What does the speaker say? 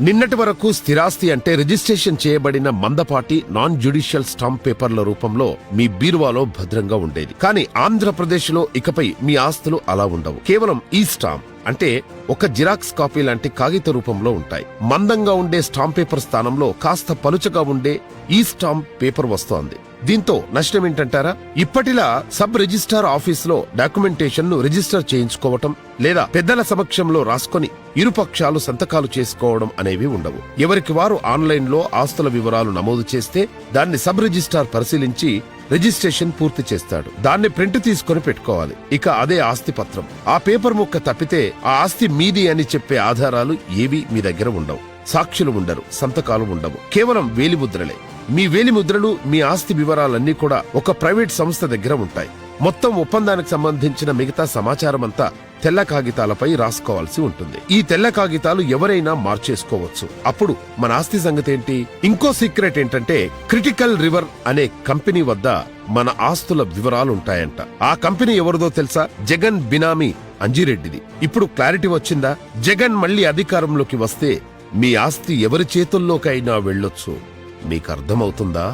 నిన్నటి వరకు స్థిరాస్తి అంటే రిజిస్ట్రేషన్ చేయబడిన మందపాటి నాన్ జ్యుడిషియల్ స్టాంప్ పేపర్ల రూపంలో మీ బీరువాలో భద్రంగా ఉండేది. కానీ ఆంధ్రప్రదేశ్ లో ఇకపై మీ ఆస్తులు అలా ఉండవు. కేవలం ఈ స్టాంప్ అంటే ఒక జిరాక్స్ కాపీ లాంటి కాగిత రూపంలో ఉంటాయి. మందంగా ఉండే స్టాంప్ పేపర్ స్థానంలో కాస్త పలుచగా ఉండే ఈ స్టాంప్ పేపర్ వస్తోంది. దీంతో నష్టం ఏంటంటారా? ఇప్పటిలా సబ్ రిజిస్ట్రార్ ఆఫీస్ లో డాక్యుమెంటేషన్ ను రిజిస్టర్ చేయించుకోవటం లేదా పెద్దల సమక్షంలో రాసుకొని ఇరుపక్షాలు సంతకాలు చేసుకోవడం అనేవి ఉండవు. ఎవరికి వారు ఆన్లైన్ లో ఆస్తుల వివరాలు నమోదు చేస్తే దాన్ని సబ్ రిజిస్ట్రార్ పరిశీలించి రిజిస్ట్రేషన్ పూర్తి చేస్తాడు. దాన్ని ప్రింట్ తీసుకొని పెట్టుకోవాలి. ఇక అదే ఆస్తి పత్రం. ఆ పేపర్ ముక్క తప్పితే ఆ ఆస్తి మీది అని చెప్పే ఆధారాలు ఏవి మీ దగ్గర ఉండవు. సాక్షులు ఉండరు, సంతకాలు ఉండవు. కేవలం వేలిముద్రలే. మీ వేలిముద్రలు, మీ ఆస్తి వివరాలన్నీ కూడా ఒక ప్రైవేట్ సంస్థ దగ్గర ఉంటాయి. మొత్తం ఒప్పందానికి సంబంధించిన మిగతా సమాచారమంతా తెల్ల కాగితాలపై రాసుకోవాల్సి ఉంటుంది. ఈ తెల్ల కాగితాలు ఎవరైనా మార్చేసుకోవచ్చు. అప్పుడు మన ఆస్తి సంగతి ఏంటి? ఇంకో సీక్రెట్ ఏంటంటే క్రిటికల్ రివర్ అనే కంపెనీ వద్ద మన ఆస్తుల వివరాలుంటాయంట. ఆ కంపెనీ ఎవరిదో తెలుసా? జగన్ బినామీ అంజిరెడ్డిది. ఇప్పుడు క్లారిటీ వచ్చిందా? జగన్ మళ్లీ అధికారంలోకి వస్తే మీ ఆస్తి ఎవరి చేతుల్లోకైనా వెళ్ళొచ్చు. మీకు అర్థమవుతుందా?